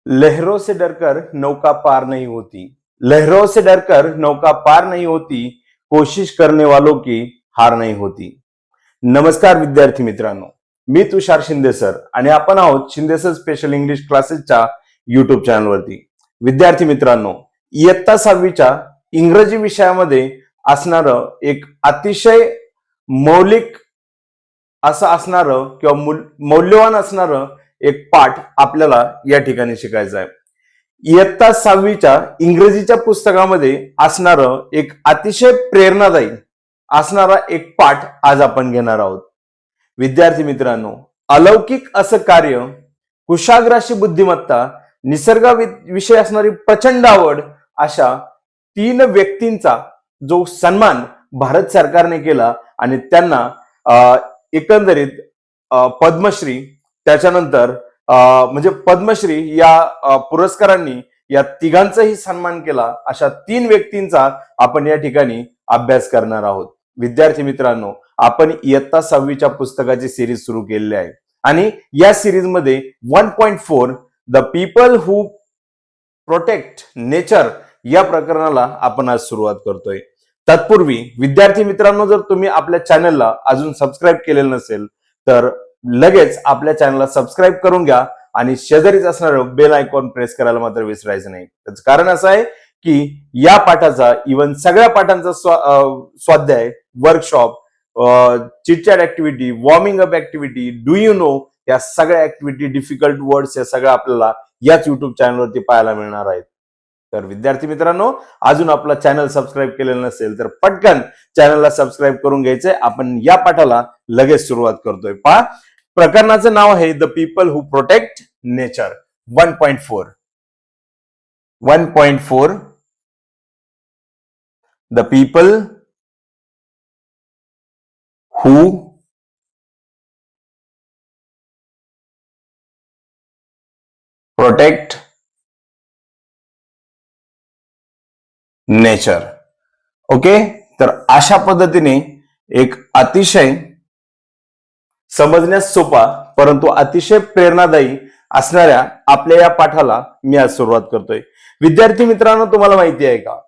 लहरों से डरकर नौका पार नहीं होती। लहरों से डरकर नौका पार नहीं होती, कोशिश करने वालों की हार नहीं होती। नमस्कार विद्यार्थी मित्रांनो, मी तुषार शिंदे सर आणि आपण आहोत शिंदे सर स्पेशल इंग्लिश क्लासेसच्या युट्यूब चॅनलवरती। विद्यार्थी मित्रांनो, इयत्ता 6वीच्या इंग्रजी विषयामध्ये असणारं एक अतिशय मौलिक असं असणारं किंवा मौल्यवान असणारं एक पाठ आपल्याला या ठिकाणी शिकायचं आहे। इयत्ता 6वीच्या इंग्रजीच्या पुस्तकामध्ये असणारं एक अतिशय प्रेरणादायी असणारा एक पाठ आज आपण घेणार आहोत। विद्यार्थी मित्रांनो, अलौकिक असं कार्य, कुशाग्राची बुद्धिमत्ता, निसर्गाविषयी असणारी प्रचंड आवड अशा 3 व्यक्तींचा जो सन्मान भारत सरकारने केला आणि त्यांना एकंदरीत पद्मश्री, त्याच्यानंतर म्हणजे पद्मश्री या पुरस्कारांनी या तिघांचाही सन्मान केला, अशा 3 व्यक्तींचा आपण या ठिकाणी अभ्यास करणार आहोत। विद्यार्थी मित्रांनो, आपण इयत्ता 6वीच्या पुस्तकाची सिरीज सुरू केलेली आहे आणि या सिरीज मध्ये 1.4 the people who protect nature या प्रकरणाला आपण आज सुरुवात करतोय। तत्पूर्वी विद्यार्थी मित्रांनो, जर तुम्ही आपल्या चॅनलला अजून सबस्क्राईब केलेलं नसेल तर लगेच आपल्या चॅनलला सबस्क्राईब करून घ्या आणि शेजारीच असणारं बेल आयकॉन प्रेस करायला मात्र विसरायचं नाही। त्याचं कारण असं आहे की या पाठाचा इव्हन सगळ्या पाठांचा स्वाध्याय, workshop, chitchat activity, warming up activity, do you know, या सगळ्या ऍक्टिव्हिटी, डिफिकल्ट वर्ड्स, या सगळ्या आपल्याला याच युट्यूब चॅनलवरती पाहायला मिळणार आहेत। तर विद्यार्थी मित्रांनो, अजून आपला चॅनल सबस्क्राईब केलेलं नसेल तर पटकन चॅनलला सबस्क्राईब करून घ्यायचंय। आपण या पाठाला लगेच सुरुवात करतोय। पहा, प्रकरणाचं नाव आहे the people who protect nature 1.4। 1.4 the people who protect nature. Okay, तर अशा पद्धतीने एक अतिशय समजण्यास सोपा परंतु अतिशय प्रेरणादायी असणाऱ्या आपल्या या पाठाला मी आज सुरुवात करतोय। विद्यार्थी मित्रांनो, तुम्हाला माहिती आहे का,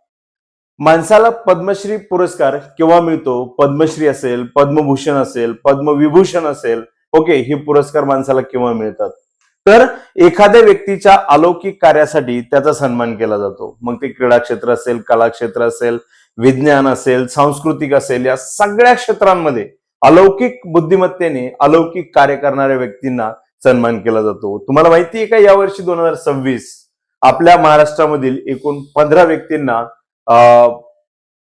माणसाला पद्मश्री पुरस्कार केव्हा मिळतो? पद्मश्री असेल, पद्मभूषण असेल, पद्मविभूषण असेल, ओके, हे पुरस्कार माणसाला केव्हा मिळतात? तर एखाद्या व्यक्तीच्या अलौकिक कार्यासाठी त्याचा सन्मान केला जातो। मग ते क्रीडा क्षेत्र असेल, कला क्षेत्र असेल, विज्ञान असेल, सांस्कृतिक असेल, या सगळ्या क्षेत्रांमध्ये अलौकिक बुद्धिमत्तेने अलौकिक कार्य करणाऱ्या व्यक्तींना सन्मान केला जातो। तुम्हाला माहिती आहे का, यावर्षी 2026 आपल्या महाराष्ट्रामधील एकूण 15 व्यक्तींना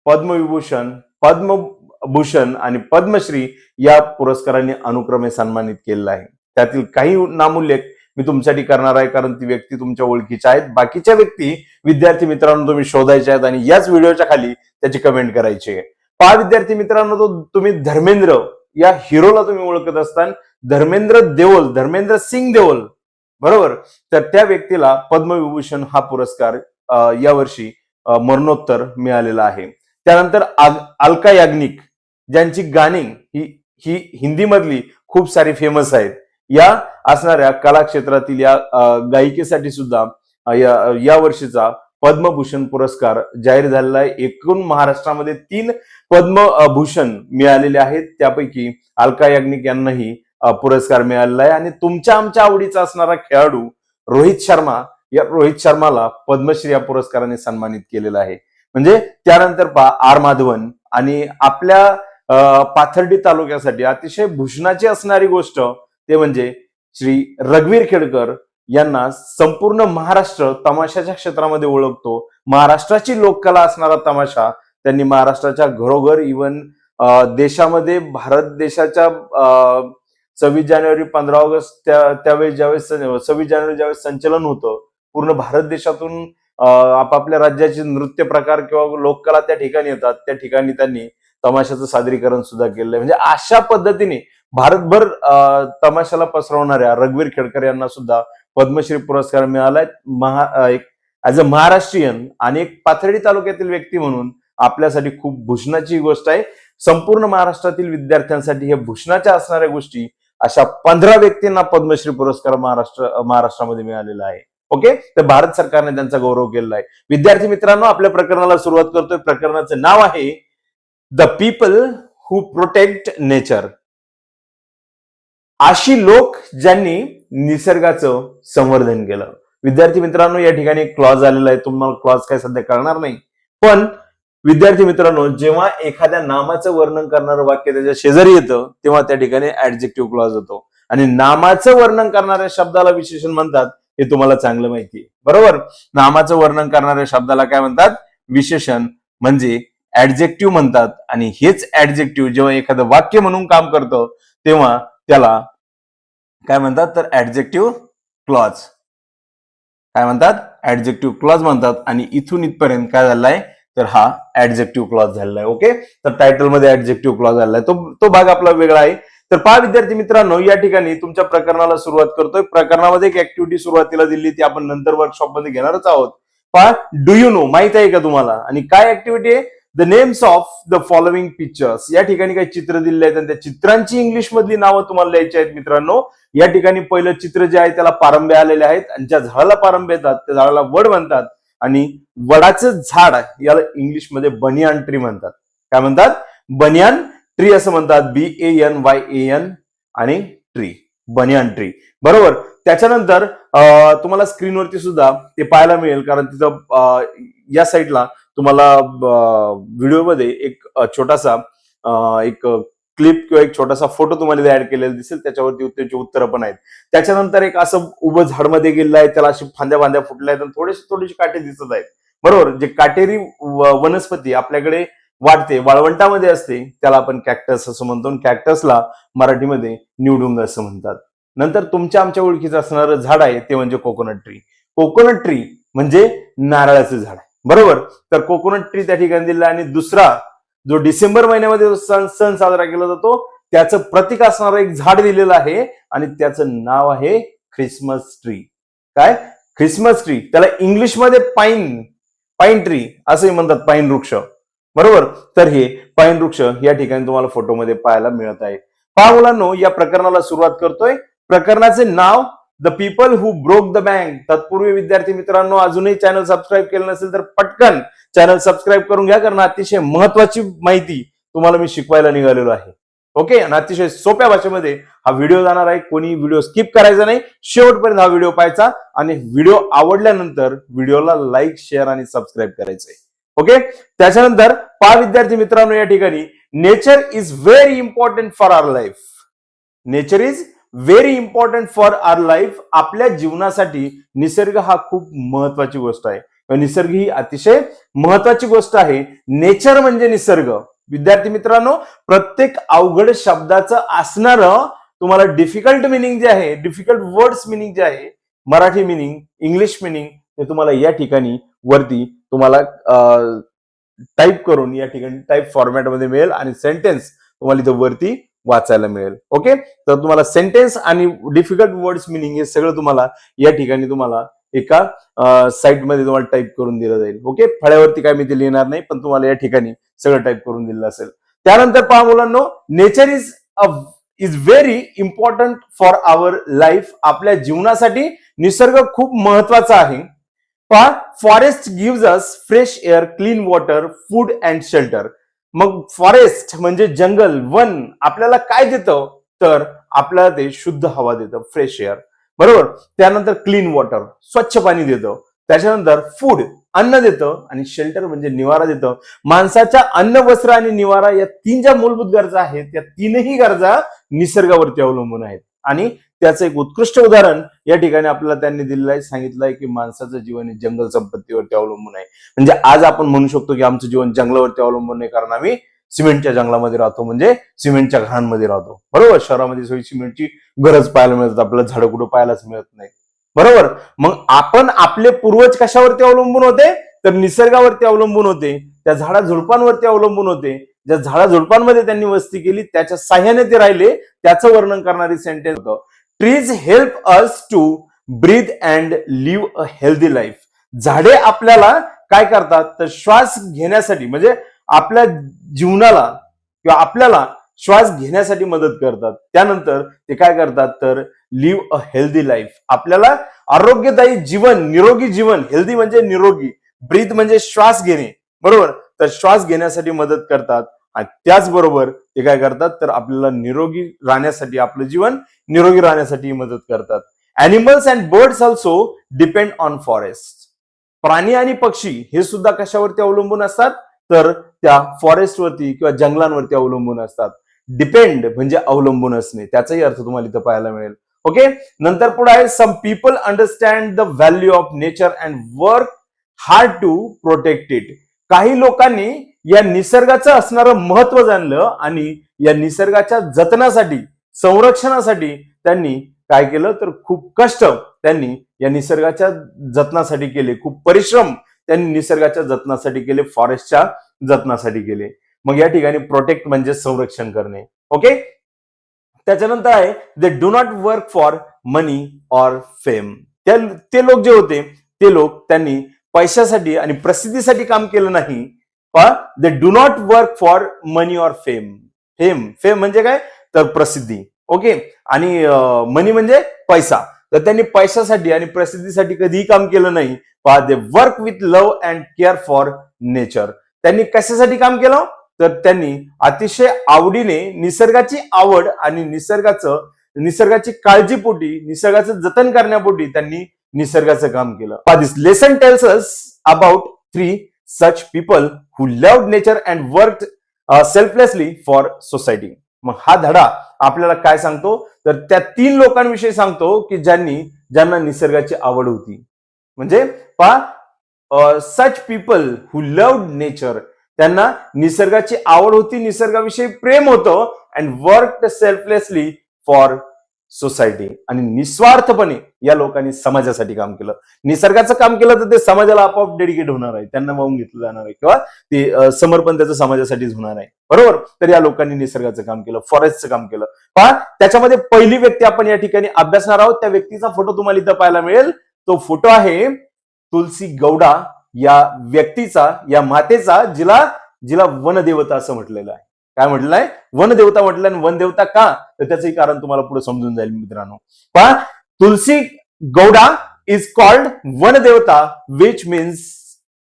पद्मविभूषण, पद्मभूषण आणि पद्मश्री या पुरस्कारांनी अनुक्रमे सन्मानित केलेलं आहे। त्यातील काही नामोल्लेख मी तुमच्यासाठी करणार आहे, कारण ती व्यक्ती तुमच्या ओळखीच्या आहेत। बाकीच्या व्यक्ती विद्यार्थी मित्रांनो तुम्ही शोधायच्या आहेत आणि याच व्हिडिओच्या खाली त्याची कमेंट करायची आहे। पहा विद्यार्थी मित्रांनो, तो तुम्ही धर्मेंद्र या हिरोला तुम्ही ओळखत असताना, धर्मेंद्र सिंग देओल, बरोबर, तर त्या व्यक्तीला पद्मविभूषण हा पुरस्कार यावर्षी मरणोत्तर मिळालेला आहे। त्यानंतर अलका याग्निक, ज्यांची गाणी ही हिंदी मधली खूप सारी फेमस आहेत, या असणाऱ्या कला क्षेत्रातील या गायिकेसाठी सुद्धा या वर्षीचा पद्मभूषण पुरस्कार जाहीर झालेला आहे। एकूण महाराष्ट्रामध्ये 3 पद्मभूषण मिळालेले आहेत, त्यापैकी अलका याग्निक यांनाही पुरस्कार मिळालेला आहे। आणि तुमच्या आमच्या आवडीचा असणारा खेळाडू रोहित शर्माला पद्मश्री या पुरस्काराने सन्मानित केलेला आहे। म्हणजे त्यानंतर पहा, आर माधवन, आणि आपल्या पाथर्डी तालुक्यासाठी अतिशय भूषणाची असणारी गोष्ट ते म्हणजे श्री रघुवीर खेडकर यांना संपूर्ण महाराष्ट्र तमाशाच्या क्षेत्रामध्ये ओळखतो। महाराष्ट्राची लोककला असणारा तमाशा त्यांनी महाराष्ट्राच्या घरोघर, इव्हन देशामध्ये, भारत देशाच्या 26 जानेवारी, 15 ऑगस्ट त्यावेळेस ज्यावेळेस 26 जानेवारी ज्यावेळेस संचलन होतं, पूर्ण भारत देशातून आपापल्या राज्याचे नृत्य प्रकार किंवा लोककला त्या ठिकाणी येतात, त्या ठिकाणी त्यांनी तमाशाचं सादरीकरण सुद्धा केलेलं आहे। म्हणजे अशा पद्धतीने भारतभर तमाशाला पसरवणाऱ्या रघुवीर खेडकर यांना सुद्धा पद्मश्री पुरस्कार मिळालाय। ऍज अ महाराष्ट्रीयन आणि एक पाथर्डी तालुक्यातील व्यक्ती म्हणून आपल्यासाठी खूप भूषणाची गोष्ट आहे। संपूर्ण महाराष्ट्रातील विद्यार्थ्यांसाठी हे भूषणाच्या असणाऱ्या गोष्टी, अशा 15 व्यक्तींना पद्मश्री पुरस्कार महाराष्ट्रामध्ये मिळालेला आहे। ओके, तर भारत सरकारने त्यांचा गौरव केलेला आहे. विद्यार्थी मित्रांनो, आपल्या प्रकरणाला सुरुवात करतोय. प्रकरणाचं नाव आहे the people who protect nature. अशी लोक ज्यांनी निसर्गाचं संवर्धन केलं. विद्यार्थी मित्रांनो, या ठिकाणी एक क्लॉज आलेला आहे. तुम्हाला क्लॉज काय सध्या कळणार नाही, पण विद्यार्थी मित्रांनो, जेव्हा एखाद्या नामाचं वर्णन करणारं वाक्य त्याच्या शेजारी येतं तेव्हा त्या ठिकाणी ऍडजेक्टिव्ह क्लॉज होतो आणि नामाचं वर्णन करणाऱ्या शब्दाला विशेषण म्हणतात, हे तुम्हाला चांगलं माहिती आहे, बरोबर. नामाचं वर्णन करणाऱ्या शब्दाला काय म्हणतात? विशेषण, म्हणजे ऍडजेक्टिव्ह म्हणतात. आणि हेच ऍडजेक्टिव्ह जेव्हा एखादं वाक्य म्हणून काम करतं तेव्हा त्याला काय म्हणतात? तर ऍडजेक्टिव्ह क्लॉज. काय म्हणतात? ऍडजेक्टिव्ह क्लॉज म्हणतात. आणि इथून इथपर्यंत काय झालंय? तर हा ऍडजेक्टिव्ह क्लॉज झालेला आहे. ओके, तर टायटल मध्ये ऍडजेक्टिव्ह क्लॉज झालेला आहे, तो भाग आपला वेगळा आहे. तर पहा विद्यार्थी मित्रांनो, या ठिकाणी तुमच्या प्रकरणाला सुरुवात करतोय. प्रकरणामध्ये एक ऍक्टिव्हिटी सुरुवातीला दिली, ती आपण नंतर वर्कशॉप मध्ये घेणारच आहोत. पहा, डू यू नो, माहित आहे का तुम्हाला? आणि काय ऍक्टिव्हिटी आहे? The names of the following pictures. या ठिकाणी काही चित्र दिलेली आहेत आणि त्या चित्रांची इंग्लिश मधली नावं तुम्हाला लिहायची आहेत मित्रांनो. या ठिकाणी पहिलं चित्र जे आहे त्याला पारंबे आलेले आहेत आणि ज्या झाडाला पारंबे येतात त्या झाडाला वड म्हणतात. आणि वडाचं झाड याला इंग्लिश मध्ये बनियान ट्री म्हणतात. काय म्हणतात? बनियान ट्री असं म्हणतात. BANYAN आणि ट्री, बनियान ट्री, बरोबर. त्याच्यानंतर तुम्हाला स्क्रीनवरती सुद्धा ते पाहायला मिळेल, कारण तिथं या साईडला तुम्हाला व्हिडिओमध्ये एक छोटासा एक क्लिप किंवा एक छोटासा फोटो तुम्हाला ऍड केलेला दिसेल, त्याच्यावरती त्याची उत्तरं पण आहेत. त्याच्यानंतर एक असं उभं झाडमध्ये गेलेलं आहे, त्याला अशी फांद्या फुटल्या आहेत आणि थोडेसे काटे दिसत आहेत, बरोबर. जे काटेरी वनस्पती आपल्याकडे वाढते, वाळवंटामध्ये असते, त्याला आपण कॅक्टस असं म्हणतो. कॅक्टसला मराठीमध्ये निवडुंग असं म्हणतात. नंतर तुमच्या आमच्या ओळखीचं असणारं झाड आहे ते म्हणजे कोकोनट ट्री. कोकोनट ट्री म्हणजे नारळाचं झाड, बरोबर. तर कोकोनट ट्री त्या ठिकाणी दिला. आणि दुसरा जो डिसेंबर महिन्यामध्ये सण साजरा केला जातो त्याचं प्रतीक असणारं एक झाड दिलेलं आहे आणि त्याचं नाव आहे ख्रिसमस ट्री. काय? Christmas tree. त्याला इंग्लिशमध्ये पाईन ट्री असंही म्हणतात, पाईन वृक्ष, बरोबर. तर हे पाईन वृक्ष या ठिकाणी तुम्हाला फोटोमध्ये पाहायला मिळत आहे. पहा मुलांनो, या प्रकरणाला सुरुवात करतोय. प्रकरणाचे नाव the people who broke the bank. तत्पूर्वी विद्यार्थी मित्रांनो, अजूनही चॅनल सबस्क्राईब केलं नसेल तर पटकन चॅनल सबस्क्राईब करून घ्या, कारण अतिशय महत्वाची माहिती तुम्हाला मी शिकवायला निघालेलो आहे. ओके, आणि अतिशय सोप्या भाषेमध्ये हा व्हिडिओ जाणार आहे. कोणी व्हिडिओ स्किप करायचा नाही, शेवटपर्यंत हा व्हिडिओ पाहायचा आणि व्हिडिओ आवडल्यानंतर व्हिडिओला लाईक, शेअर आणि सबस्क्राईब करायचंय. ओके, त्याच्यानंतर पहा विद्यार्थी मित्रांनो, या ठिकाणी nature is very important for our life. Nature is very important for our life. आपल्या जीवनासाठी निसर्ग हा खूप महत्वाची गोष्ट आहे. निसर्ग ही अतिशय महत्वाची गोष्ट आहे. नेचर म्हणजे निसर्ग. विद्यार्थी मित्रांनो, प्रत्येक अवघड शब्दाचं असणारं तुम्हाला डिफिकल्ट मिनिंग जे आहे, डिफिकल्ट वर्ड्स मिनिंग जे आहे, मराठी मिनिंग, इंग्लिश मिनिंग, ते तुम्हाला या ठिकाणी वरती तुम्हाला टाईप करून या ठिकाणी टाईप फॉर्मॅटमध्ये मिळेल आणि सेंटेन्स तुम्हाला इथं वरती वाचायला मिळेल. ओके, तर तुम्हाला सेंटेन्स आणि डिफिकल्ट वर्ड्स मिनिंग हे सगळं तुम्हाला या ठिकाणी तुम्हाला एका साईटमध्ये तुम्हाला टाईप करून दिलं जाईल. ओके, फळ्यावरती काय मी ते लिहिणार नाही, पण तुम्हाला या ठिकाणी सगळं टाईप करून दिलं असेल. त्यानंतर पहा मुलांनो, nature is very important for our life. आपल्या जीवनासाठी निसर्ग खूप महत्वाचा आहे. पहा, forest gives us fresh air, clean water, food and shelter. मग फॉरेस्ट म्हणजे जंगल, वन आपल्याला काय देतं? तर आपल्याला ते शुद्ध हवा देतं, फ्रेश एअर, बरोबर. त्यानंतर क्लीन वॉटर, स्वच्छ पाणी देतं. त्याच्यानंतर फूड, अन्न देतं. आणि शेल्टर म्हणजे निवारा देतं. माणसाच्या अन्न, वस्त्र आणि निवारा या तीन ज्या मूलभूत गरजा आहेत, त्या तीनही गरजा निसर्गावरती अवलंबून आहेत. आणि त्याचं एक उत्कृष्ट उदाहरण या ठिकाणी आपल्याला त्यांनी दिलेलं आहे. सांगितलंय की माणसाचं जीवन हे जंगल संपत्तीवरती अवलंबून आहे. म्हणजे आज आपण म्हणू शकतो की आमचं जीवन जंगलावरती अवलंबून आहे, कारण आम्ही सिमेंटच्या जंगलामध्ये राहतो, म्हणजे सिमेंटच्या घरांमध्ये राहतो, बरोबर. शहरामध्ये सोयी सिमेंटची गरज पाहायला मिळतात, आपल्याला झाडं कुठं पाहायलाच मिळत नाही, बरोबर. मग आपण आपले पूर्वज कशावरती अवलंबून होते? तर निसर्गावरती अवलंबून होते. त्या झाडा झुडपांवरती अवलंबून होते. ज्या झाडा झुडपांमध्ये त्यांनी वस्ती केली त्याच्या साह्याने ते राहिले, त्याचं वर्णन करणारी सेंटेन्स होतं. Trees help us to breathe and live a healthy life. झाडे आपल्याला काय करतात? तर श्वास घेण्यासाठी, म्हणजे आपल्या जीवनाला किंवा आपल्याला श्वास घेण्यासाठी मदत करतात. त्यानंतर ते काय करतात? तर लिव्ह अ हेल्दी लाईफ, आपल्याला आरोग्यदायी जीवन, निरोगी जीवन, हेल्दी म्हणजे निरोगी, ब्रीथ म्हणजे श्वास घेणे, बरोबर, तर श्वास घेण्यासाठी मदत करतात. आणि त्याचबरोबर ते काय करतात, तर आपल्याला निरोगी राहण्यासाठी, आपलं जीवन निरोगी राहण्यासाठी मदत करतात. Animals and birds also depend on forest. प्राणी आणि पक्षी हे सुद्धा कशावरती अवलंबून असतात, तर त्या फॉरेस्टवरती किंवा जंगलांवरती अवलंबून असतात. डिपेंड म्हणजे अवलंबून असणे, त्याचाही अर्थ तुम्हाला इथं पाहायला मिळेल. ओके, नंतर पुढे आहे some people understand the value of nature and work hard to protect it. काही लोकांनी या निसर्गाचं असणारं महत्व जाणलं आणि या निसर्गाच्या जतनासाठी, संरक्षणासाठी त्यांनी काय केलं, तर खूप कष्ट त्यांनी या निसर्गाच्या जतनासाठी केले, खूप परिश्रम त्यांनी निसर्गाच्या जतनासाठी केले, फॉरेस्टच्या जतनासाठी केले. मग या ठिकाणी प्रोटेक्ट म्हणजे संरक्षण करणे. ओके, त्याच्यानंतर आहे they do not work for money or fame. ते लोक जे होते ते लोक त्यांनी पैशासाठी आणि प्रसिद्धीसाठी काम केलं नाही. They do not work for money or fame. Fame म्हणजे काय, तर प्रसिद्धी. ओके, आणि मनी म्हणजे पैसा. तर त्यांनी पैशासाठी आणि प्रसिद्धीसाठी कधीही काम केलं नाही. They work with love and care for nature. त्यांनी कशासाठी काम केलं, तर त्यांनी अतिशय आवडीने निसर्गाची आवड आणि निसर्गाची काळजीपोटी, निसर्गाचं जतन करण्यापोटी त्यांनी निसर्गाचं काम केलं. This lesson tells us about 3 such people who loved nature and worked selflessly for society. मग हा धडा आपल्याला काय सांगतो, तर त्या 3 लोकांविषयी सांगतो की ज्यांना निसर्गाची आवड होती. म्हणजे सच पीपल हु लव्ड नेचर, त्यांना निसर्गाची आवड होती, निसर्गाविषयी प्रेम होतं, and worked selflessly for society, आणि निस्वार्थपणे या लोकांनी समाजासाठी काम केलं. निसर्गाचं काम केलं तर ते समाजाला आपोआप डेडिकेट होणार आहे, त्यांना वाहून घेतलं जाणार आहे, किंवा ते समर्पण त्याचं समाजासाठीच होणार आहे, बरोबर. तर या लोकांनी निसर्गाचं काम केलं, फॉरेस्टचं काम केलं. त्याच्यामध्ये पहिली व्यक्ती आपण या ठिकाणी अभ्यासणार आहोत. त्या व्यक्तीचा फोटो तुम्हाला इथं पाहायला मिळेल. तो फोटो आहे तुलसी गौडा या व्यक्तीचा, या मातेचा, जिला वनदेवता असं म्हटलेलं आहे. काय म्हटलं आहे, वनदेवता म्हटलं. आणि वनदेवता का, तर त्याचंही कारण तुम्हाला पुढे समजून जाईल मित्रांनो. Tulsi Gowda is called Vanadevata which means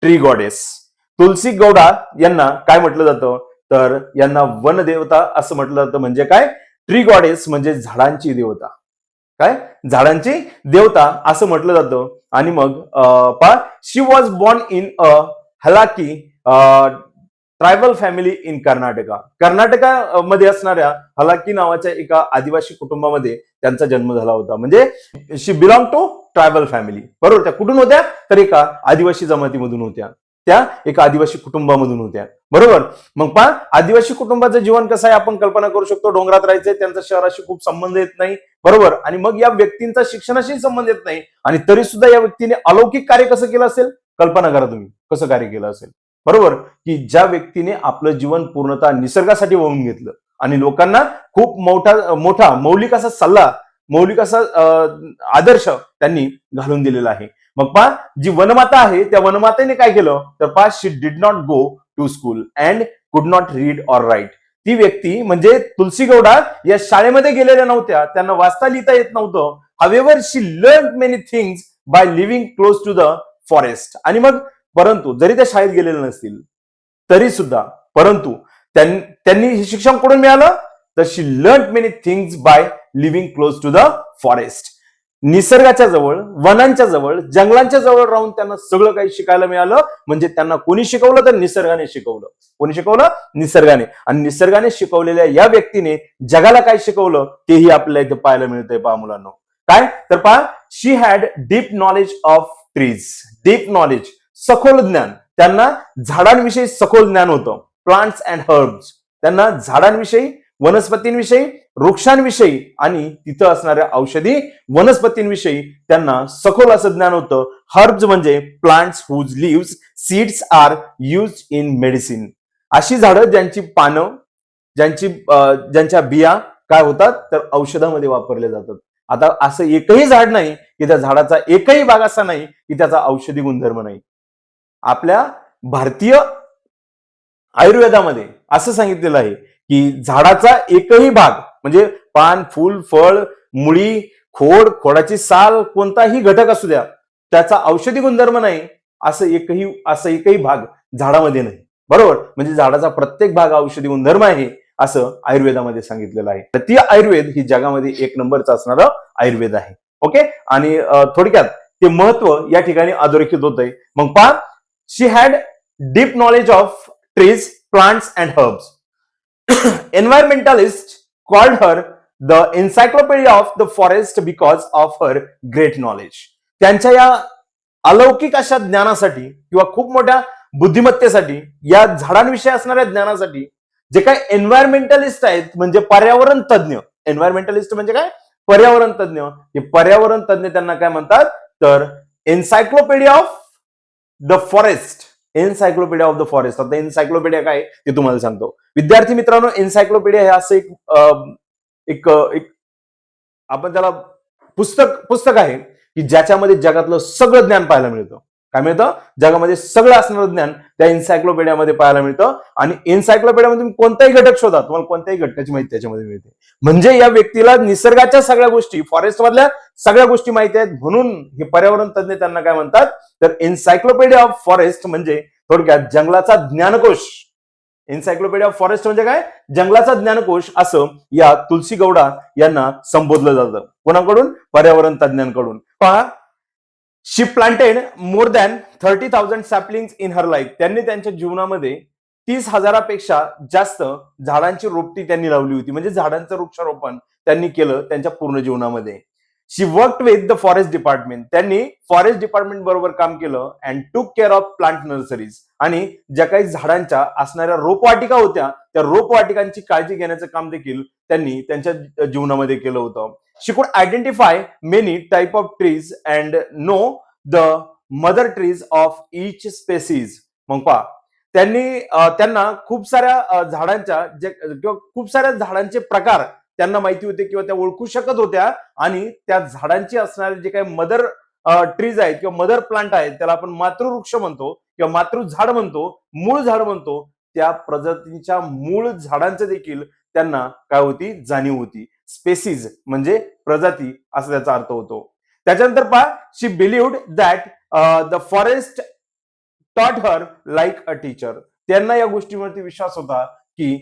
tree goddess. Tulsi Gowda यांना काय म्हटलं जातं, तर यांना वनदेवता असं म्हटलं जातं. म्हणजे काय, ट्री गॉडेस म्हणजे झाडांची देवता. काय, झाडांची देवता असं म्हटलं जातं. आणि मग she was born in a Halakki tribal family in Karnataka मध्ये असणाऱ्या हलाकी नावाच्या एका आदिवासी कुटुंबामध्ये त्यांचा जन्म झाला होता. म्हणजे शी बिलॉंग टू ट्रायबल फॅमिली, बरोबर. त्या कुठून होत्या, तर एका आदिवासी जमातीमधून होत्या, त्या एका आदिवासी कुटुंबामधून होत्या, बरोबर. मग आदिवासी कुटुंबाचं जीवन कसं आहे आपण कल्पना करू शकतो. डोंगरात राहायचंय, त्यांचा शहराशी खूप संबंध येत नाही, बरोबर. आणि मग या व्यक्तींचा शिक्षणाशी संबंध येत नाही, आणि तरी सुद्धा या व्यक्तीने अलौकिक कार्य कसं केलं असेल, कल्पना करा तुम्ही कसं कार्य केलं असेल, बरोबर. की ज्या व्यक्तीने आपलं जीवन पूर्णतः निसर्गासाठी वाहून घेतलं आणि लोकांना खूप मोठा मौलिक असा सल्ला, मौलिक असा आदर्श त्यांनी घालून दिलेला आहे. मग जी वनमाता आहे, त्या वनमातेने काय केलं, तर she did not go to school and could not read or write. ती व्यक्ती म्हणजे तुलसी गौडा या शाळेमध्ये गेलेल्या नव्हत्या, त्यांना वाचता लिहिता येत नव्हतं. However she learn many things by living close to the forest. आणि मग परंतु जरी त्या शाळेत गेलेल्या नसतील तरी सुद्धा, परंतु त्यांनी हे शिक्षण कुठून मिळालं, तर she learn many things by living close to the forest. निसर्गाच्या जवळ, वनांच्या जवळ, जंगलांच्या जवळ राहून त्यांना सगळं काही शिकायला मिळालं. म्हणजे त्यांना कोणी शिकवलं, तर निसर्गाने शिकवलं. कोणी शिकवलं, निसर्गाने. आणि निसर्गाने शिकवलेल्या या व्यक्तीने जगाला काय शिकवलं तेही आपल्याला इथे पाहायला मिळतंय. पहा मुलांनो, काय, तर she had deep knowledge of trees. Deep knowledge, सखोल ज्ञान. त्यांना झाडांविषयी सखोल ज्ञान होतं. प्लांट्स अँड हर्ब्स, त्यांना झाडांविषयी, वनस्पतींविषयी, वृक्षांविषयी आणि तिथं असणाऱ्या औषधी वनस्पतींविषयी त्यांना सखोल असं ज्ञान होतं. हर्ब्स म्हणजे plants whose leaves seeds are used in medicine. अशी झाडं ज्यांची पानं, ज्यांच्या बिया काय होतात, तर औषधामध्ये वापरले जातात. आता असं एकही झाड नाही की त्या झाडाचा एकही भाग असा नाही की त्याचा औषधी गुणधर्म नाही. आपल्या भारतीय आयुर्वेदामध्ये असं सांगितलेलं आहे की झाडाचा एकही भाग म्हणजे पान, फूल, फळ, मुळी, खोडाची साल कोणताही घटक असू द्या, त्याचा औषधी गुणधर्म नाही असं एकही भाग झाडामध्ये नाही. बरोबर, म्हणजे झाडाचा प्रत्येक भाग औषधी गुणधर्म आहे असं आयुर्वेदामध्ये सांगितलेलं आहे. तर ती आयुर्वेद ही जगामध्ये एक नंबरचं असणारं आयुर्वेद आहे. ओके, आणि थोडक्यात ते महत्व या ठिकाणी अधोरेखित होतंय. मग पहा, she had deep knowledge of trees, plants and herbs. Environmentalists called her the encyclopedia of the forest because of her great knowledge. त्यांच्या या अलौकिक अशा ज्ञानासाठी किंवा खूप मोठ्या बुद्धिमत्तेसाठी, या झाडांविषयी असणाऱ्या ज्ञानासाठी जे काही एन्व्हायरमेंटलिस्ट आहेत, म्हणजे पर्यावरण तज्ञ. एन्व्हायरमेंटलिस्ट म्हणजे काय? पर्यावरण तज्ञ. हे पर्यावरण तज्ञ त्यांना काय म्हणतात? तर encyclopaedia of the forest. Encyclopaedia of the forest. आता एन्सायक्लोपीडिया काय ते तुम्हाला सांगतो. विद्यार्थी मित्रांनो, एन्सायक्लोपीडिया हे असं एक आपण त्याला पुस्तक आहे की ज्याच्यामध्ये जगातलं सगळं ज्ञान पाहायला मिळतं. काय मिळतं? जगामध्ये सगळं असणारं ज्ञान त्या एन्सायक्लोपीडियामध्ये पाहायला मिळतं. आणि एन्सायक्लोपीडियामध्ये तुम्ही कोणताही घटक शोधा, तुम्हाला कोणत्याही घटकाची माहिती त्याच्यामध्ये मिळते. म्हणजे या व्यक्तीला निसर्गाच्या सगळ्या गोष्टी, फॉरेस्ट मधल्या सगळ्या गोष्टी माहिती आहेत, म्हणून हे पर्यावरण तज्ञ त्यांना काय म्हणतात? तर एन्सायक्लोपीडिया ऑफ फॉरेस्ट म्हणजे थोडक्यात जंगलाचा ज्ञानकोश. एन्सायक्लोपीडिया ऑफ फॉरेस्ट म्हणजे काय? जंगलाचा ज्ञानकोश असं या तुलसी गौडा यांना संबोधलं जातं. कोणाकडून? पर्यावरण तज्ञांकडून. पहा, she planted more than 30,000 saplings in her life. त्यांनी त्यांच्या जीवनामध्ये 30,000पेक्षा जास्त झाडांची रोपटी त्यांनी लावली होती. म्हणजे झाडांचं वृक्षारोपण त्यांनी केलं त्यांच्या पूर्ण जीवनामध्ये. She worked with the forest department. त्यांनी फॉरेस्ट डिपार्टमेंट बरोबर काम केलं. अँड टूक केअर ऑफ प्लांट नर्सरीज. आणि ज्या काही झाडांच्या असणाऱ्या रोपवाटिका होत्या, त्या रोपवाटिकांची काळजी घेण्याचं काम देखील त्यांनी त्यांच्या जीवनामध्ये केलं होतं. शी कुड identify many type of trees and know the mother trees of each species. मग पहा, त्यांना खूप साऱ्या झाडांच्या किंवा खूप साऱ्या झाडांचे प्रकार त्यांना माहिती होते किंवा त्या ओळखू शकत होत्या. आणि त्या झाडांची असणारे जे काही मदर ट्रीज आहेत किंवा मदर प्लांट आहेत, त्याला आपण मातृवृक्ष म्हणतो किंवा मातृझाड म्हणतो, मूळ झाड म्हणतो, त्या प्रजातीच्या मूळ झाडांचं देखील त्यांना काय होती? जाणीव होती. स्पेसीज म्हणजे प्रजाती असा त्याचा अर्थ होतो. त्याच्यानंतर पहा, she believed that the forest taught her like a teacher. त्यांना या गोष्टीवरती विश्वास होता की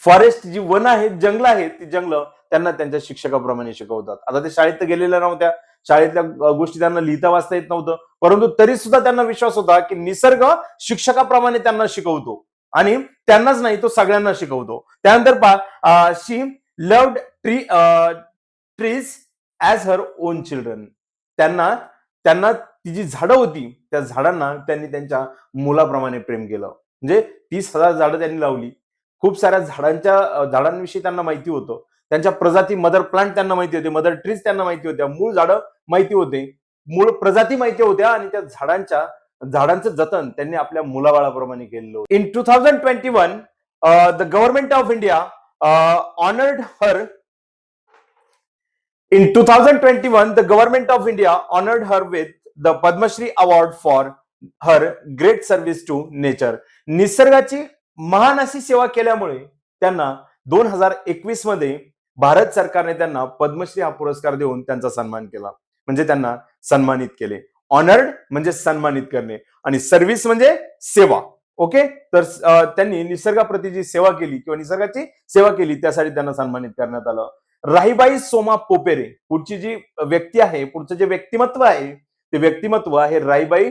फॉरेस्ट जी वन आहेत, जंगल आहेत, ती जंगल त्यांना त्यांच्या शिक्षकाप्रमाणे शिकवतात. आता ते शाळेत तर गेलेल्या नव्हत्या, शाळेतल्या गोष्टी त्यांना लिहिता वाचता येत नव्हतं, परंतु तरी सुद्धा त्यांना विश्वास होता की निसर्ग शिक्षकाप्रमाणे त्यांना शिकवतो आणि त्यांनाच नाही, तो सगळ्यांना शिकवतो. त्यानंतर पहा, she loved trees as her own children. त्यांना ती जी झाडं होती, त्या झाडांना त्यांनी त्यांच्या मुलाप्रमाणे प्रेम केलं. म्हणजे 30,000 झाडं त्यांनी लावली. खूप साऱ्या झाडांविषयी त्यांना माहिती होतं. त्यांच्या प्रजाती, मदर प्लांट त्यांना माहिती होते, मदर ट्रीज त्यांना माहिती होत्या, मूळ झाडं माहिती होते, मूळ प्रजाती माहिती होत्या. आणि त्या झाडांचं जतन त्यांनी आपल्या मुलाबाळाप्रमाणे केलेलं होतं. In 2021 the government of India honoured her. In 2021, the government of India honored her with the Padma Shri Award for her great service to nature. निसर्गाची महान अशी सेवा केल्यामुळे त्यांना 2021 मध्ये भारत सरकारने त्यांना पद्मश्री हा पुरस्कार देऊन त्यांचा सन्मान केला. म्हणजे त्यांना सन्मानित केले. ऑनर्ड म्हणजे सन्मानित करणे आणि सर्व्हिस म्हणजे सेवा. ओके, तर त्यांनी निसर्गाप्रती जी सेवा केली किंवा निसर्गाची सेवा केली त्यासाठी त्यांना सन्मानित करण्यात आलं. राहीबाई सोमा पोपेरे. पुढची जी व्यक्ती आहे, पुढचं जे व्यक्तिमत्व आहे, ते व्यक्तिमत्व आहे राहीबाई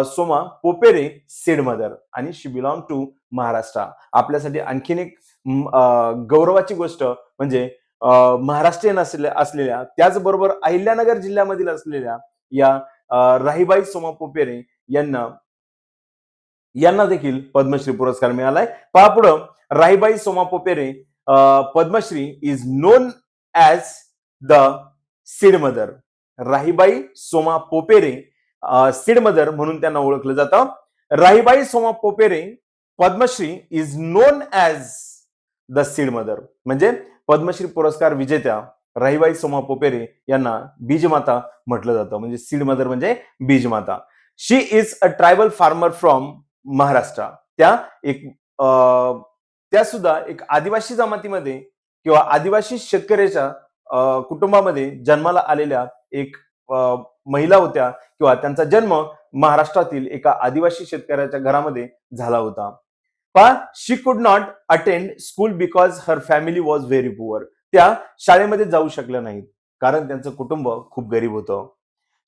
सोमा पोपेरे, सीड मदर, आणि शी बिलॉंग टू महाराष्ट्र. आपल्यासाठी आणखीन एक गौरवाची गोष्ट म्हणजे महाराष्ट्रीयन असलेल्या त्याचबरोबर अहिल्यानगर जिल्ह्यामधील असलेल्या या राहीबाई सोमा पोपेरे यांना देखील पद्मश्री पुरस्कार मिळालाय. पहा पुढं, Rahibai Soma Popere Padmashri is known as the seed mother. Rahibai Soma Popere seed mother म्हणून त्यांना ओळखलं जातं. Rahibai Soma Popere Padmashri is known as the seed mother. म्हणजे पद्मश्री पुरस्कार विजेत्या राहीबाई सोमा पोपेरे यांना बीजमाता म्हटलं जातं. म्हणजे सीड मदर म्हणजे बीजमाता. She is a tribal farmer from Maharashtra. त्या सुद्धा एक आदिवासी जमातीमध्ये किंवा आदिवासी शेतकऱ्याच्या कुटुंबामध्ये जन्माला आलेल्या एक महिला होत्या किंवा त्यांचा जन्म महाराष्ट्रातील एका आदिवासी शेतकऱ्याच्या घरामध्ये झाला होता. पण शी कुड not attend school because her family was very poor. त्या शाळेमध्ये जाऊ शकल्या नाहीत कारण त्यांचं कुटुंब खूप गरीब होतं.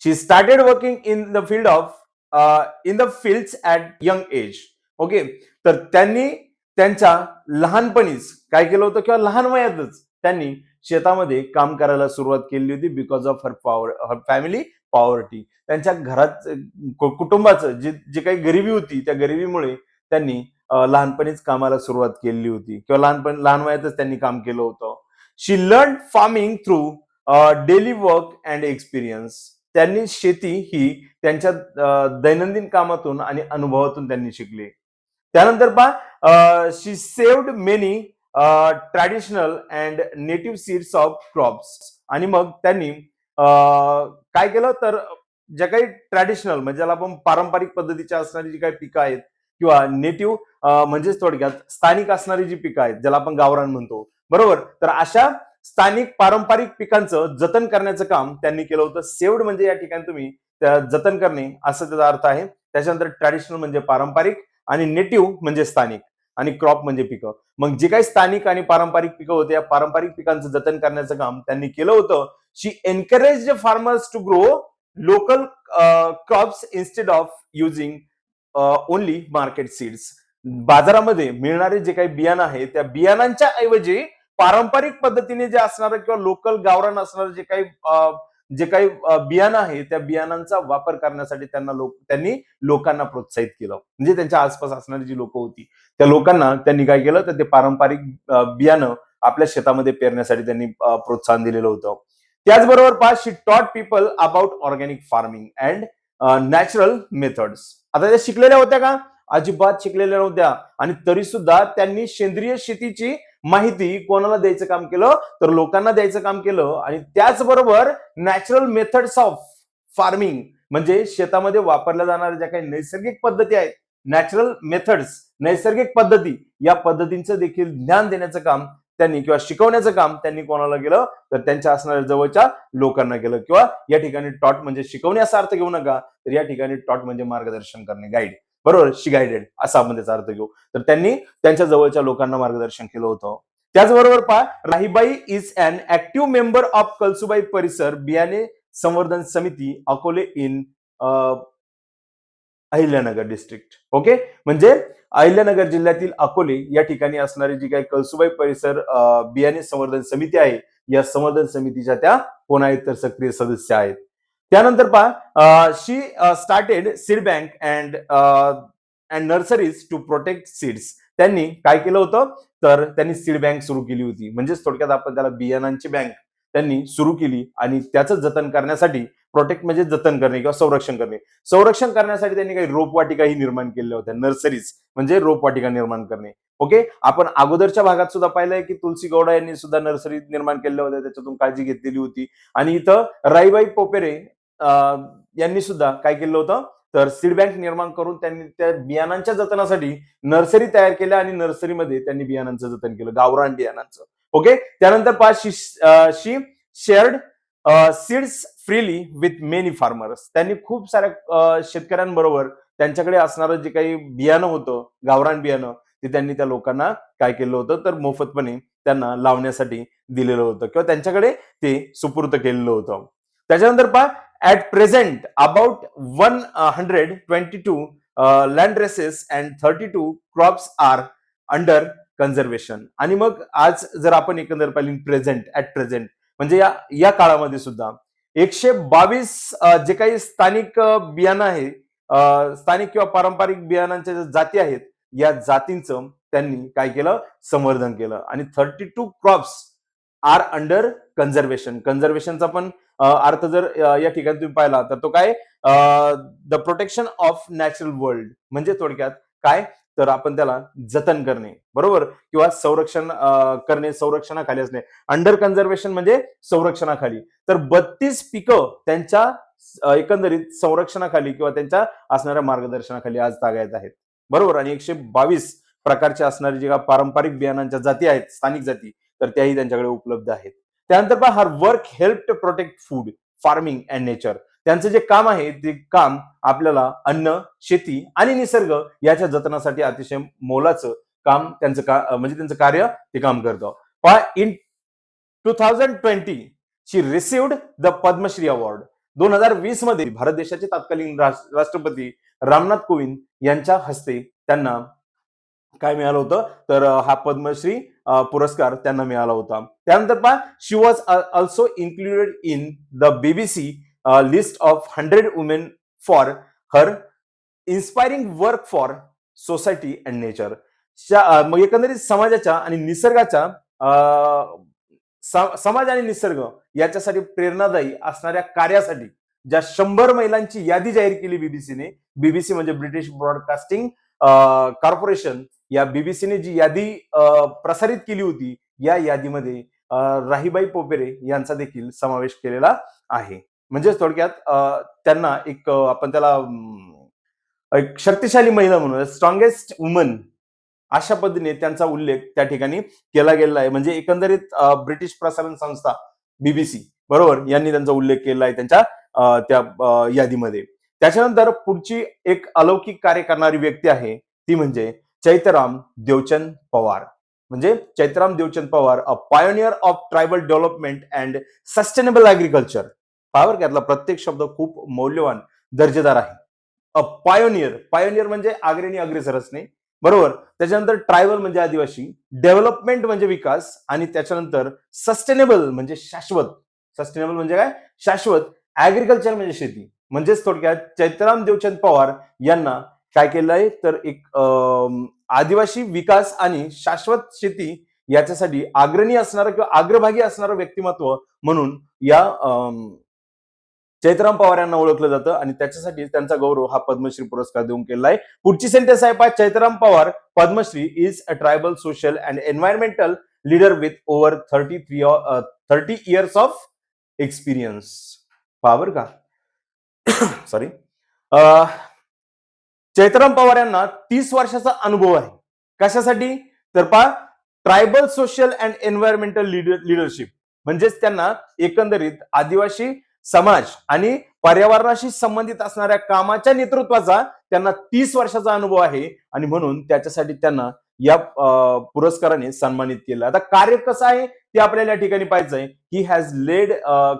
She started working in the fields at young age. Okay, तर त्यांनी त्यांच्या लहानपणीच काय केलं होतं किंवा लहान वयातच त्यांनी शेतामध्ये काम करायला सुरुवात केली होती because of her family poverty. त्यांच्या घरात कुटुंबाचं जे काही गरिबी होती त्या गरिबीमुळे त्यांनी लहानपणीच कामाला सुरुवात केली होती किंवा लहान वयातच त्यांनी काम केलं होतं. She learn farming through daily work and experience. त्यांनी शेती ही त्यांच्या दैनंदिन कामातून आणि अनुभवातून त्यांनी शिकली. त्यानंतर पहा she saved many traditional and native seeds of crops. आणि मग त्यांनी काय केलं तर ज्या काही ट्रॅडिशनल म्हणजे ज्याला आपण पारंपरिक पद्धतीच्या असणारी जी काही पिकं आहेत किंवा नेटिव्ह म्हणजेच थोडक्यात स्थानिक असणारी जी पिकं आहेत ज्याला आपण गावरान म्हणतो, बरोबर, तर अशा स्थानिक पारंपरिक पिकांचं जतन करण्याचं काम त्यांनी केलं होतं. सेव्ड म्हणजे या ठिकाणी तुम्ही जतन करणे असं त्याचा अर्थ आहे. त्याच्यानंतर ट्रॅडिशनल म्हणजे पारंपरिक आणि नेटिव्ह म्हणजे स्थानिक आणि क्रॉप म्हणजे पिकं. मग जे काही स्थानिक आणि पारंपरिक पिकं होते या पारंपरिक पिकांचं जतन करण्याचं काम त्यांनी केलं होतं. She encourage farmers to grow local crops instead of using only market seeds. बाजारामध्ये मिळणारे जे काही बियाणं आहे त्या बियाणांच्या ऐवजी पारंपरिक पद्धतीने जे असणारं किंवा लोकल गावरान असणारं जे काही बियाणं आहे त्या बियाणांचा वापर करण्यासाठी त्यांनी लोकांना प्रोत्साहित केलं. म्हणजे त्यांच्या आसपास असणारी जी लोक होती त्या लोकांना त्यांनी काय केलं तर ते पारंपरिक बियाणं आपल्या शेतामध्ये पेरण्यासाठी त्यांनी प्रोत्साहन दिलेलं होतं. त्याचबरोबर पहा शी टॉट people about organic farming and natural methods. आता त्या शिकलेल्या होत्या का? अजिबात शिकलेल्या नव्हत्या. आणि तरी सुद्धा त्यांनी सेंद्रिय शेतीची माहिती कोणाला द्यायचं काम केलं तर लोकांना द्यायचं काम केलं. आणि त्याचबरोबर नॅचरल मेथड्स ऑफ फार्मिंग म्हणजे शेतामध्ये वापरल्या जाणाऱ्या ज्या काही नैसर्गिक पद्धती आहेत, नॅचरल मेथड्स नैसर्गिक पद्धती, या पद्धतींचं देखील ज्ञान देण्याचं काम त्यांनी किंवा शिकवण्याचं काम त्यांनी कोणाला केलं तर त्यांच्या असणाऱ्या जवळच्या लोकांना केलं. किंवा या ठिकाणी टॉट म्हणजे शिकवणे असा अर्थ घेऊ नका, तर या ठिकाणी टॉट म्हणजे मार्गदर्शन करणे, गाईड, बरोबर, शी गायडेड असा आपण त्याचा अर्थ घेऊ. तर त्यांनी त्यांच्या जवळच्या लोकांना मार्गदर्शन केलं होतं. त्याचबरोबर पहा Rahibai is an active member of Kalsubai Parisar Biyane Sanvardhan Samiti Akole in Ahilyanagar district. Okay, म्हणजे अहिल्यानगर जिल्ह्यातील अकोले या ठिकाणी असणारी जी काही कळसुबाई परिसर बियाणे संवर्धन समिती आहे या संवर्धन समितीच्या त्या कोण आहेत तर सक्रिय सदस्य आहेत. त्यानंतर पहा she started seed bank and nurseries to protect seeds. त्यांनी काय केलं होतं तर त्यांनी सीड बँक सुरू केली होती. म्हणजेच थोडक्यात आपण त्याला बियाणांची बँक त्यांनी सुरू केली आणि त्याचं जतन करण्यासाठी, प्रोटेक्ट म्हणजे जतन करणे किंवा संरक्षण करणे, संरक्षण करण्यासाठी त्यांनी काही रोपवाटिकाही निर्माण केल्या होत्या. नर्सरीज म्हणजे रोपवाटिका निर्माण करणे. ओके, आपण अगोदरच्या भागात सुद्धा पाहिलंय की तुलसी गौडा यांनी सुद्धा नर्सरी निर्माण केल्या होत्या, त्याच्यातून काळजी घेतलेली होती. आणि इथं राईबाई पोपेरे यांनी सुद्धा काय केलं होतं तर सीड बँक निर्माण करून त्यांनी त्या बियाणांच्या जतनासाठी नर्सरी तयार केल्या आणि नर्सरीमध्ये त्यांनी बियाणांचं जतन केलं, गावरान बियाणांचं. ओके, त्यानंतर पहा she shared seeds freely with many farmers. त्यांनी खूप साऱ्या शेतकऱ्यांबरोबर त्यांच्याकडे असणारं जे काही बियाणं होतं, गावरान बियाणं, ते त्यांनी त्या लोकांना काय केलं होतं तर मोफतपणे त्यांना लावण्यासाठी दिलेलं होतं किंवा त्यांच्याकडे ते सुपूर्द केलेलं होतं. त्याच्यानंतर पहा at present about 122 land races and 32 crops are under conservation. आणि मग आज जर आपण एकंदर पाहिली प्रेझेंट, ऍट प्रेझेंट म्हणजे या काळामध्ये सुद्धा 122 जे काही स्थानिक बियाणं आहे, स्थानिक किंवा पारंपरिक बियाणांच्या ज्या जाती आहेत या जातींचं त्यांनी काय केलं संवर्धन केलं. आणि 32 क्रॉप्स आर अंडर कन्झर्वेशन. कन्झर्वेशनचा पण अर्थ जर या ठिकाणी तुम्ही पाहिला तर तो काय the protection of natural world म्हणजे थोडक्यात काय तर आपण त्याला जतन करणे, बरोबर, किंवा संरक्षण करणे, संरक्षणाखाली असणे. अंडर कन्झर्वेशन म्हणजे संरक्षणाखाली. तर 32 पिकं त्यांच्या एकंदरीत संरक्षणाखाली किंवा त्यांच्या असणाऱ्या मार्गदर्शनाखाली आज तागायत आहेत, बरोबर. आणि 122 प्रकारच्या असणारी जे पारंपरिक बियाणांच्या जाती आहेत, स्थानिक जाती, तर त्याही त्यांच्याकडे उपलब्ध आहेत. त्यानंतर पहा her work help to protect food, farming and nature. त्यांचं जे काम आहे ते काम आपल्याला अन्न, शेती आणि निसर्ग याच्या जतनासाठी अतिशय मोलाचं काम म्हणजे त्यांचं कार्य ते काम करतं. पहा in 2020 she received the Padmashri award. 2020 मध्ये भारत देशाचे तत्कालीन राष्ट्रपती रामनाथ कोविंद यांच्या हस्ते त्यांना काय मिळालं होतं, तर हा पद्मश्री पुरस्कार त्यांना मिळाला होता. त्यानंतर पहा she was also included in the BBC list of 100 women for her inspiring work for society and nature. मग एकंदरीत समाजाच्या आणि निसर्गाच्या समाज आणि निसर्ग याच्यासाठी प्रेरणादायी असणाऱ्या कार्यासाठी ज्या 100 महिलांची यादी जाहीर केली बीबीसीने. बीबीसी म्हणजे ब्रिटिश ब्रॉडकास्टिंग कॉर्पोरेशन. या बीबीसीने जी यादी प्रसारित केली होती, या यादीमध्ये राहीबाई पोपेरे यांचा देखील समावेश केलेला आहे. म्हणजे थोडक्यात त्यांना एक आपण त्याला एक शक्तिशाली महिला म्हणून, स्ट्रॉंगेस्ट वुमन अशा पद्धतीने त्यांचा उल्लेख त्या ठिकाणी केला गेलेला आहे. म्हणजे एकंदरीत ब्रिटिश प्रसारण संस्था बीबीसी बरोबर यांनी त्यांचा उल्लेख केला आहे त्यांच्या त्या यादीमध्ये. त्याच्यानंतर पुढची एक अलौकिक कार्य करणारी व्यक्ती आहे ती म्हणजे चैतराम देवचंद पवार. म्हणजे Chaitram Devchand Pawar, a pioneer of tribal development and sustainable agriculture. Power यातला प्रत्येक शब्द खूप मौल्यवान दर्जेदार आहे. अ पायोनियर, पायोनियर म्हणजे अग्रणी अग्रेसर असणे बरोबर. त्याच्यानंतर ट्रायबल म्हणजे आदिवासी, डेव्हलपमेंट म्हणजे विकास, आणि त्याच्यानंतर सस्टेनेबल म्हणजे शाश्वत. सस्टेनेबल म्हणजे काय? शाश्वत. ऍग्रिकल्चर म्हणजे शेती. म्हणजेच थोडक्यात चैतराम देवचंद पवार यांना काय केलं आहे, तर एक आदिवासी विकास आणि शाश्वत शेती याच्यासाठी अग्रणी असणारं किंवा अग्रभागी असणारं व्यक्तिमत्व म्हणून या चैतराम पवार यांना ओळखलं जातं, आणि त्याच्यासाठी त्यांचा गौरव हा पद्मश्री पुरस्कार देऊन केला आहे. पुढची सेंटेन्स आहे पहा, Chaitram Pawar Padmashri is a tribal social and environmental leader with over 30 years of experience. Pawar का सॉरी चैतराम पवार यांना 30 वर्षाचा अनुभव आहे. कशासाठी? तर पहा tribal social and environmental leadership. म्हणजेच त्यांना एकंदरीत आदिवासी समाज आणि पर्यावरणाशी संबंधित असणाऱ्या कामाच्या नेतृत्वाचा त्यांना 30 वर्षाचा अनुभव आहे, आणि म्हणून त्याच्यासाठी त्यांना या पुरस्काराने सन्मानित केलं. आता कार्य कसं आहे ते आपल्याला या ठिकाणी पाहायचं आहे. He has led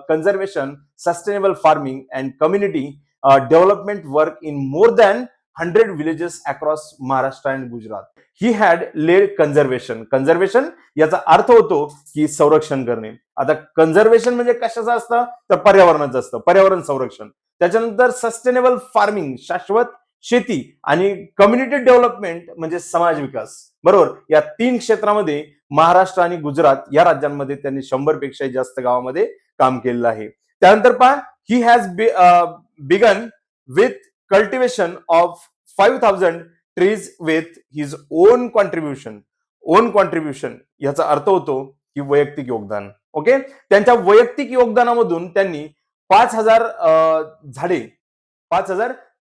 conservation, sustainable farming and community development work in more than 100 villages across Maharashtra and Gujarat. He had led conservation. Conservation याचा अर्थ होतो की संरक्षण करणे. आता कन्झर्वेशन म्हणजे कशाचं असतं, तर पर्यावरणाचं असतं, पर्यावरण संरक्षण. त्याच्यानंतर सस्टेनेबल फार्मिंग शाश्वत शेती, आणि कम्युनिटी डेव्हलपमेंट म्हणजे समाज विकास बरोबर. या 3 क्षेत्रामध्ये महाराष्ट्र आणि गुजरात या राज्यांमध्ये त्यांनी 100 पेक्षाही जास्त गावामध्ये काम केलेलं आहे. त्यानंतर पहा he has begun with cultivation of 5,000 trees with his own contribution. Own contribution याचा अर्थ होतो की वैयक्तिक योगदान. ओके, त्यांच्या वैयक्तिक योगदानामधून त्यांनी 5,000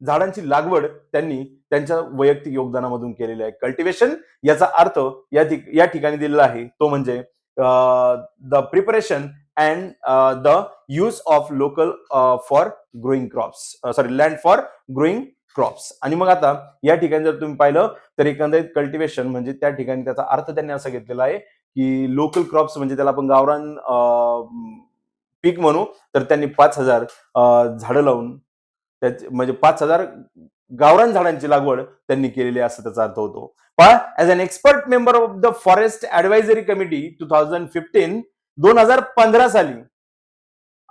झाडांची लागवड त्यांनी त्यांच्या वैयक्तिक योगदानामधून केलेली आहे. कल्टिवेशन याचा अर्थ या ठिकाणी दिलेला आहे तो म्हणजे the preparation and the use of local for growing crops, land for growing crops. आणि मग आता या ठिकाणी जर तुम्ही पाहिलं तर एकंदरीत कल्टिवेशन म्हणजे त्या ठिकाणी त्याचा अर्थ त्यांनी असा घेतलेला आहे की लोकल क्रॉप्स म्हणजे त्याला आपण गावरान पीक म्हणू, तर त्यांनी 5,000 झाडं लावून म्हणजे 5,000 गावरान झाडांची लागवड त्यांनी केलेली असं त्याचा अर्थ होतो. पहा as an expert member of the forest advisory committee 2015 साली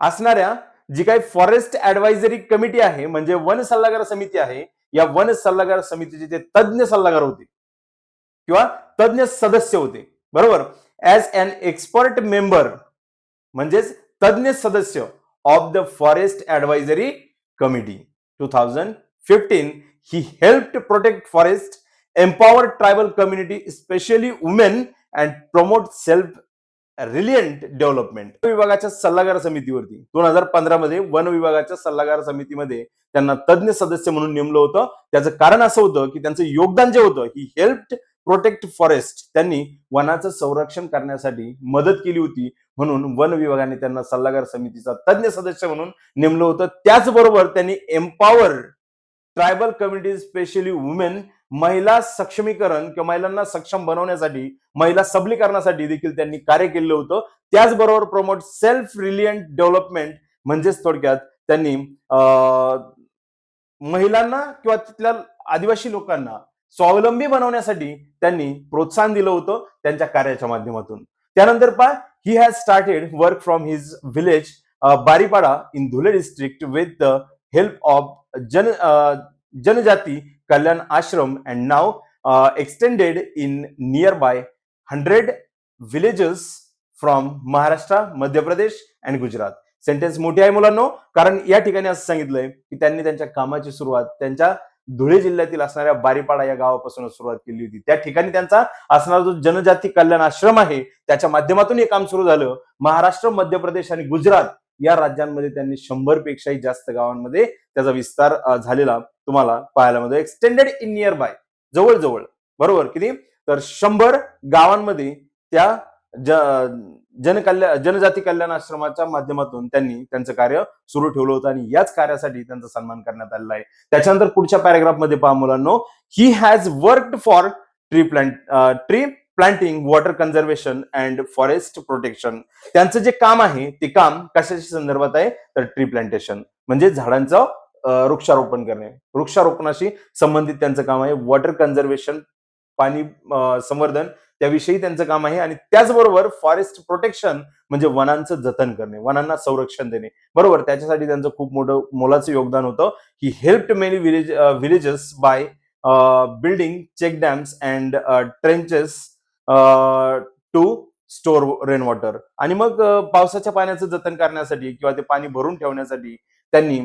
असणाऱ्या जी काही फॉरेस्ट ऍडवायझरी कमिटी आहे म्हणजे वन सल्लागार समिती आहे, या वन सल्लागार समितीचे ते तज्ञ सल्लागार होते किंवा तज्ञ सदस्य होते बरोबर. ऍज अन एक्सपर्ट मेंबर म्हणजेच तज्ञ सदस्य of the forest advisory committee 2015 he helped protect forest, empower tribal community especially women and promote self reliant development. विभागाच्या सल्लागार समितीवरती 2015 मध्ये वन विभागाच्या सल्लागार समितीमध्ये त्यांना तज्ञ सदस्य म्हणून नेमलं होतं. त्याचं कारण असं होतं की त्यांचं योगदान जे होतं ही हेल्प्ड प्रोटेक्ट फॉरेस्ट, त्यांनी वनाचं संरक्षण करण्यासाठी मदत केली होती. म्हणून वन विभागाने त्यांना सल्लागार समितीचा तज्ञ सदस्य म्हणून नेमलं होतं. त्याचबरोबर त्यांनी empower tribal community specially women, महिला सक्षमीकरण किंवा महिलांना सक्षम बनवण्यासाठी, महिला सबलीकरणासाठी देखील त्यांनी कार्य केलं होतं. त्याचबरोबर प्रमोट सेल्फ रिलियंट डेव्हलपमेंट, म्हणजेच थोडक्यात त्यांनी महिलांना किंवा तिथल्या आदिवासी लोकांना स्वावलंबी बनवण्यासाठी त्यांनी प्रोत्साहन दिलं होतं त्यांच्या कार्याच्या माध्यमातून. त्यानंतर पहा, he has started work from his village Baripada in Dhule district with the help of Janjati Kalyan Ashram and now extended in nearby 100 villages from Maharashtra, Madhya Pradesh and Gujarat. Sentence मोठी आहे मुलांनो, कारण या ठिकाणी असं सांगितलंय की त्यांनी त्यांच्या कामाची सुरुवात त्यांच्या धुळे जिल्ह्यातील असणाऱ्या बारीपाडा या गावापासून सुरुवात केली होती. त्या ठिकाणी त्यांचा असणारा जो जनजाती कल्याण आश्रम आहे त्याच्या माध्यमातून हे काम सुरू झालं. महाराष्ट्र, मध्य प्रदेश आणि गुजरात या राज्यांमध्ये त्यांनी 100 पेक्षाही जास्त गावांमध्ये त्याचा विस्तार झालेला तुम्हाला पाहायला मिळतो. एक्सटेंडेड इन नियर बाय, जवळजवळ, बरोबर, किती तर 100 गावांमध्ये त्या जनजाती कल्याण आश्रमाच्या माध्यमातून त्यांनी त्यांचं कार्य सुरू ठेवलं होतं आणि याच कार्यासाठी त्यांचा सन्मान करण्यात आलेला आहे. त्याच्यानंतर पुढच्या पॅराग्राफ मध्ये पहा मुलांनो, he has worked for tree planting, water conservation and forest protection. त्यांचं जे काम आहे ते काम कशाच्या संदर्भात आहे तर ट्री प्लांटेशन, म्हणजे झाडांचं वृक्षारोपण करणे, वृक्षारोपणाशी संबंधित त्यांचं काम आहे. वॉटर कन्झर्वेशन, पाणी संवर्धन, त्याविषयी त्यांचं काम आहे. आणि त्याचबरोबर फॉरेस्ट प्रोटेक्शन म्हणजे वनांचं जतन करणे, वनांना संरक्षण देणे, बरोबर, त्याच्यासाठी त्यांचं खूप मोठं मोलाचं योगदान होतं. He helped many villages by building check dams and trenches to store rain water. आणि मग पावसाच्या पाण्याचं जतन करण्यासाठी किंवा ते पाणी भरून ठेवण्यासाठी त्यांनी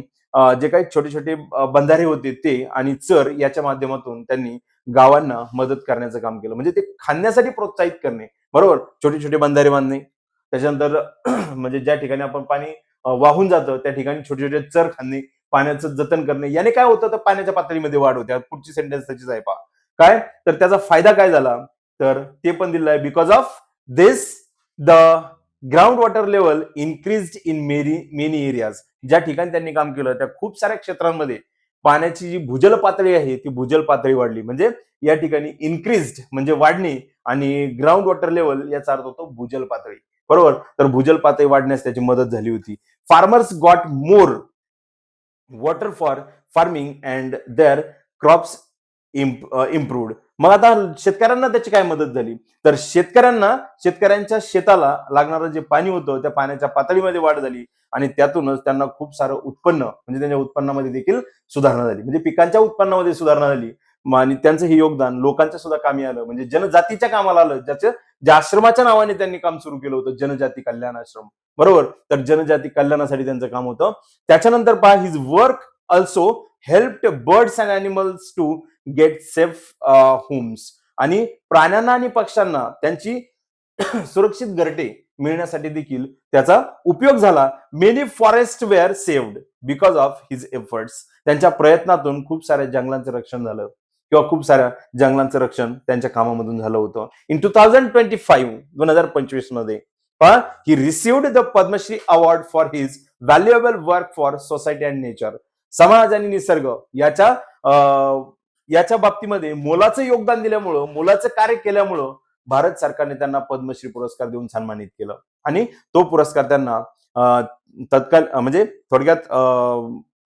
जे काही छोटे छोटे बंधारे होते ते आणि चर याच्या माध्यमातून त्यांनी गावांना मदत करण्याचं काम केलं. म्हणजे ते खाण्यासाठी प्रोत्साहित करणे, बरोबर, छोटे छोटे बंधारे बांधणे. त्याच्यानंतर म्हणजे ज्या ठिकाणी आपण पाणी वाहून जातं त्या ठिकाणी छोटे छोटे चर खाणे, पाण्याचं जतन करणे. याने काय होतं तर पाण्याच्या पातळीमध्ये वाढ होते. पुढची सेंटेन्स त्याचीच आहे पहा. काय तर त्याचा फायदा काय झाला तर ते पण दिलं आहे. Because of this the ground water level increased in many areas. ज्या ठिकाणी त्यांनी काम केलं त्या खूप साऱ्या क्षेत्रांमध्ये पाण्याची जी भूजल पातळी आहे ती भूजल पातळी वाढली. म्हणजे या ठिकाणी इन्क्रीज्ड म्हणजे वाढणे आणि ग्राउंड वॉटर लेवल याचा अर्थ होतो भूजल पातळी, बरोबर. तर भूजल पातळी वाढण्यास त्याची मदत झाली होती. Farmers got more water for farming and their crops improved. मग आता शेतकऱ्यांना त्याची काय मदत झाली तर शेतकऱ्यांच्या शेताला लागणारं जे पाणी होतं त्या पाण्याच्या पातळीमध्ये वाढ झाली आणि त्यातूनच त्यांना खूप सारं उत्पन्न म्हणजे त्यांच्या उत्पन्नामध्ये देखील सुधारणा झाली. म्हणजे पिकांच्या उत्पन्नामध्ये सुधारणा झाली आणि त्यांचं हे योगदान लोकांच्या सुद्धा कामी आलं. म्हणजे जनजातीच्या कामाला आलं, ज्या आश्रमाच्या नावाने त्यांनी काम सुरू केलं होतं, जनजाती कल्याण आश्रम, बरोबर. तर जनजाती कल्याणासाठी त्यांचं काम होतं. त्याच्यानंतर पहा, his work also helped birds and animals to get safe homes. आणि प्राण्यांना आणि पक्ष्यांना त्यांची सुरक्षित घरटे मिळण्यासाठी देखील त्याचा उपयोग झाला. Many forest were saved because of his efforts. त्यांच्या प्रयत्नातून खूप साऱ्या जंगलांचं रक्षण झालं किंवा खूप साऱ्या जंगलांचं रक्षण त्यांच्या कामामधून झालं होतं. इन 2025 मध्ये ही received the Padmashri award for his valuable work for society and nature. समाज आणि निसर्ग याच्या बाबतीमध्ये मोलाचं योगदान दिल्यामुळं, मोलाचं कार्य केल्यामुळं भारत सरकारने त्यांना पद्मश्री पुरस्कार देऊन सन्मानित केलं. आणि तो पुरस्कार त्यांना तत्काल म्हणजे थोडक्यात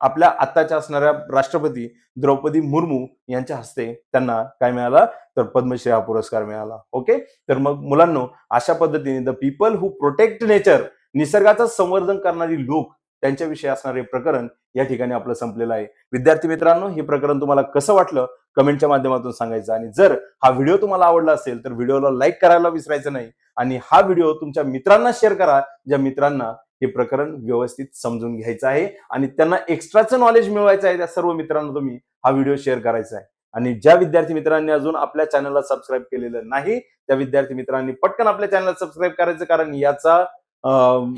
आपल्या आत्ताच्या असणाऱ्या राष्ट्रपती द्रौपदी मुर्मू यांच्या हस्ते त्यांना काय मिळाला तर पद्मश्री हा पुरस्कार मिळाला. ओके, तर मग मुलांनो अशा पद्धतीने the people who protect nature, निसर्गाचं संवर्धन करणारी लोक, त्यांच्याविषयी असणारे प्रकरण या ठिकाणी आपलं संपलेलं आहे. विद्यार्थी मित्रांनो, हे प्रकरण तुम्हाला कसं वाटलं कमेंटच्या माध्यमातून सांगायचं. आणि जर हा व्हिडिओ तुम्हाला आवडला असेल तर व्हिडिओला लाईक करायला विसरायचं नाही आणि हा व्हिडिओ तुमच्या मित्रांना शेअर करा, ज्या मित्रांना हे प्रकरण व्यवस्थित समजून घ्यायचं आहे आणि त्यांना एक्स्ट्राचं नॉलेज मिळवायचं आहे. त्या सर्व मित्रांना तुम्ही हा व्हिडिओ शेअर करायचा आहे. आणि ज्या विद्यार्थी मित्रांनी अजून आपल्या चॅनलला सबस्क्राईब केलेलं नाही त्या विद्यार्थी मित्रांनी पटकन आपल्या चॅनलला सबस्क्राईब करायचं, कारण याचा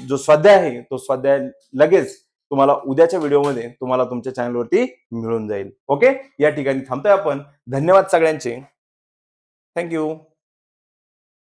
जो स्वाध्याय आहे तो स्वाध्याय लगेच तुम्हाला उद्याच्या व्हिडिओमध्ये तुम्हाला तुमच्या चॅनलवरती मिळून जाईल. ओके, या ठिकाणी थांबतोय आपण. धन्यवाद सगळ्यांचे. थँक्यू.